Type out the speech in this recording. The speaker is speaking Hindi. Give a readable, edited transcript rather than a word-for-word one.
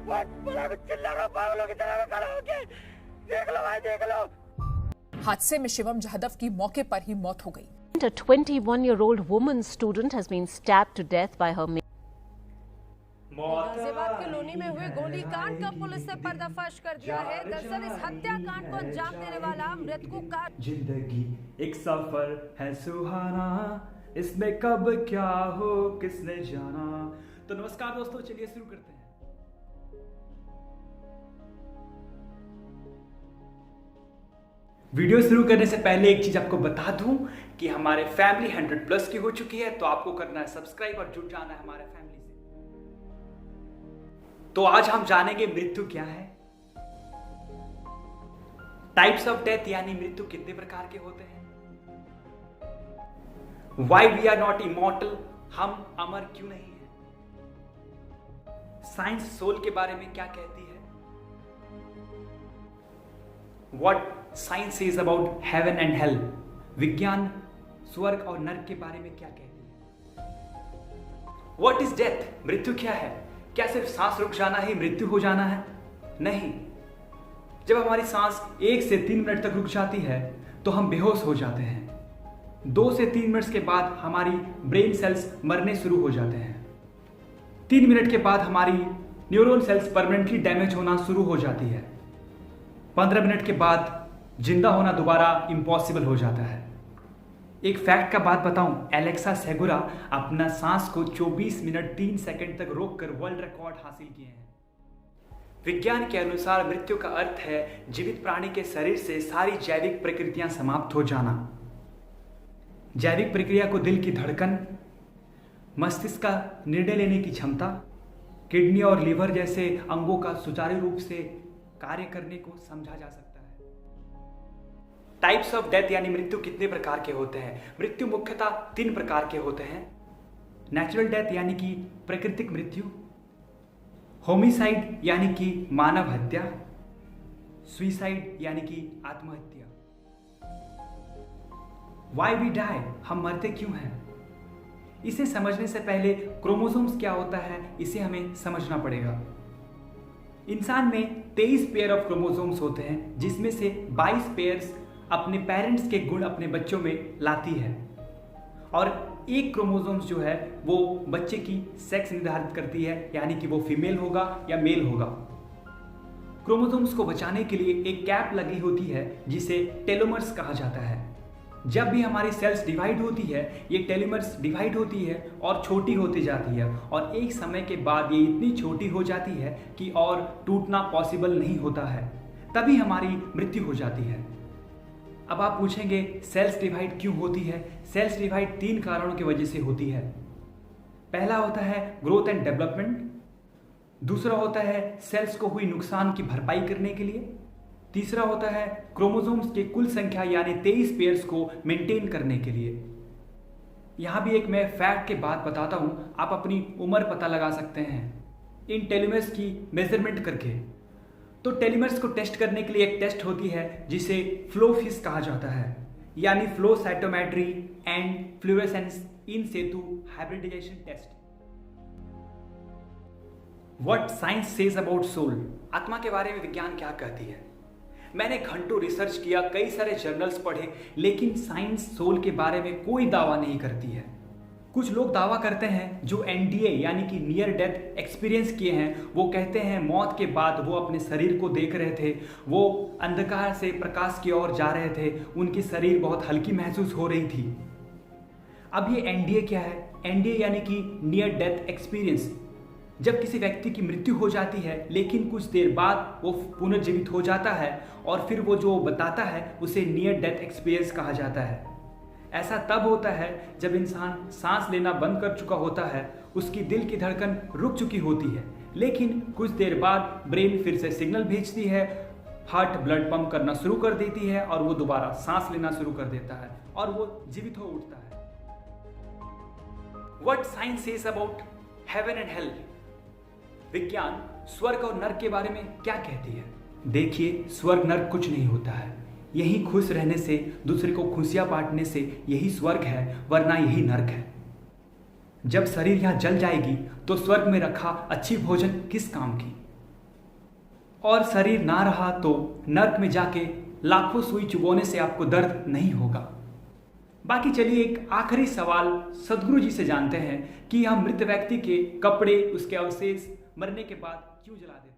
चिल्ला रहा हूं पागलों की तरह मैं खड़ा होके। देख लो भाई, देख लो। हादसे में शिवम जाधव की मौके पर ही मौत हो गई। A 21-year-old woman student has been stabbed to death by her Ghaziabad के लोनी में हुए गोलीकांड का पुलिस ने पर्दाफाश कर दिया है। दरअसल इस हत्याकांड को अंजाम देने वाला मृतकों का जिंदगी एक सफर है सुहाना, इसमें कब क्या हो किसने जाना। तो नमस्कार दोस्तों, चलिए शुरू करते हैं। वीडियो शुरू करने से पहले एक चीज आपको बता दूं कि हमारे फैमिली 100+ की हो चुकी है, तो आपको करना है सब्सक्राइब और जुड़ जाना है हमारे फैमिली से। तो आज हम जानेंगे मृत्यु क्या है, टाइप्स ऑफ डेथ यानी मृत्यु कितने प्रकार के होते हैं, why we are not immortal, हम अमर क्यों नहीं है, साइंस सोल के बारे में क्या कहती है, what science says about heaven and hell, विज्ञान स्वर्ग और नरक के बारे में क्या कहती है, व्हाट इज डेथ, मृत्यु क्या है, क्या सिर्फ सांस रुक जाना ही मृत्यु हो जाना है? नहीं, जब हमारी सांस 1 से 3 मिनट तक रुक जाती है तो हम बेहोश हो जाते हैं। 2 से 3 मिनट के बाद हमारी ब्रेन सेल्स मरने शुरू हो जाते हैं। 3 मिनट के बाद हमारी न्यूरॉन सेल्स परमानेंटली डैमेज होना शुरू हो जाती है। 15 मिनट के बाद जिंदा होना दोबारा इम्पॉसिबल हो जाता है। एक फैक्ट का बात बताऊं, एलेक्सा सेगुरा अपना सांस को 24 मिनट 3 सेकंड तक रोककर वर्ल्ड रिकॉर्ड हासिल किए हैं। विज्ञान के अनुसार मृत्यु का अर्थ है जीवित प्राणी के शरीर से सारी जैविक प्रक्रियाएं समाप्त हो जाना। जैविक प्रक्रिया को दिल की धड़कन, मस्तिष्क का निर्णय लेने की क्षमता, किडनी और लीवर जैसे अंगों का सुचारू रूप से कार्य करने को समझा जा सकता है। टाइप्स ऑफ डेथ यानी मृत्यु कितने प्रकार के होते हैं? मृत्यु मुख्यतः 3 प्रकार के होते हैं। नेचुरल डेथ यानी कि प्राकृतिक मृत्यु, होमिसाइड यानी कि मानव हत्या, सुइसाइड यानी कि आत्महत्या। व्हाई वी डाई, हम मरते क्यों हैं? इसे समझने से पहले क्रोमोसोम्स क्या होता है इसे हमें समझना पड़ेगा। इंसान में 23 पेयर ऑफ क्रोमोसोम्स होते हैं, जिसमें से 22 पेयर्स अपने पेरेंट्स के गुण अपने बच्चों में लाती है और एक क्रोमोसोम्स जो है वो बच्चे की सेक्स निर्धारित करती है, यानी कि वो फीमेल होगा या मेल होगा। क्रोमोसोम्स को बचाने के लिए एक कैप लगी होती है जिसे टेलोमर्स कहा जाता है। जब भी हमारी सेल्स डिवाइड होती है, ये टेलोमर्स डिवाइड होती है और छोटी होती जाती है और एक समय के बाद ये इतनी छोटी हो जाती है कि और टूटना पॉसिबल नहीं होता है, तभी हमारी मृत्यु हो जाती है। अब आप पूछेंगे सेल्स डिवाइड क्यों होती है? सेल्स डिवाइड 3 कारणों की वजह से होती है। पहला होता है ग्रोथ एंड डेवलपमेंट, दूसरा होता है सेल्स को हुई नुकसान की भरपाई करने के लिए, तीसरा होता है क्रोमोसोम्स की कुल संख्या यानी 23 पेयर्स को मेंटेन करने के लिए। यहां भी एक मैं फैक्ट के बात बताता हूं, आप अपनी उम्र पता लगा सकते हैं इन टेलोमर्स की मेजरमेंट करके। तो टेलोमर्स को टेस्ट करने के लिए एक टेस्ट होती है जिसे फ्लो फिश कहा जाता है, यानी flow cytometry and fluorescence in situ hybridization test. What science says about soul, आत्मा के बारे में विज्ञान क्या कहती है? मैंने घंटों रिसर्च किया, कई सारे जर्नल्स पढ़े, लेकिन साइंस सोल के बारे में कोई दावा नहीं करती है। कुछ लोग दावा करते हैं जो NDA यानी कि नियर डेथ एक्सपीरियंस किए हैं, वो कहते हैं मौत के बाद वो अपने शरीर को देख रहे थे, वो अंधकार से प्रकाश की ओर जा रहे थे, उनकी शरीर बहुत हल्की महसूस हो रही थी। अब ये NDA क्या है? NDA यानी कि नियर डेथ एक्सपीरियंस। जब किसी व्यक्ति की मृत्यु हो जाती है लेकिन कुछ देर बाद वो पुनर्जीवित हो जाता है और फिर वो जो बताता है उसे नियर डेथ एक्सपीरियंस कहा जाता है। ऐसा तब होता है जब इंसान सांस लेना बंद कर चुका होता है, उसकी दिल की धड़कन रुक चुकी होती है, लेकिन कुछ देर बाद ब्रेन फिर से सिग्नल भेजती है, हार्ट ब्लड पंप करना शुरू कर देती है और वो दोबारा सांस लेना शुरू कर देता है और वो जीवित हो उठता है। What science says about heaven and hell, विज्ञान स्वर्ग और नरक के बारे में क्या कहती है? देखिए, स्वर्ग नरक कुछ नहीं होता है, यही खुश रहने से, दूसरे को खुशियां बांटने से यही स्वर्ग है, वरना यही नरक है। जब शरीर यहाँ जल जाएगी तो स्वर्ग में रखा अच्छी भोजन किस काम की? और शरीर ना रहा तो नर्क में जाके लाखों सुई चुभोने से आपको दर्द नहीं होगा। बाकी चलिए एक आखिरी सवाल सदगुरु जी से जानते हैं कि हम मृत व्यक्ति के कपड़े, उसके अवशेष मरने के बाद क्यों जला देते हैं।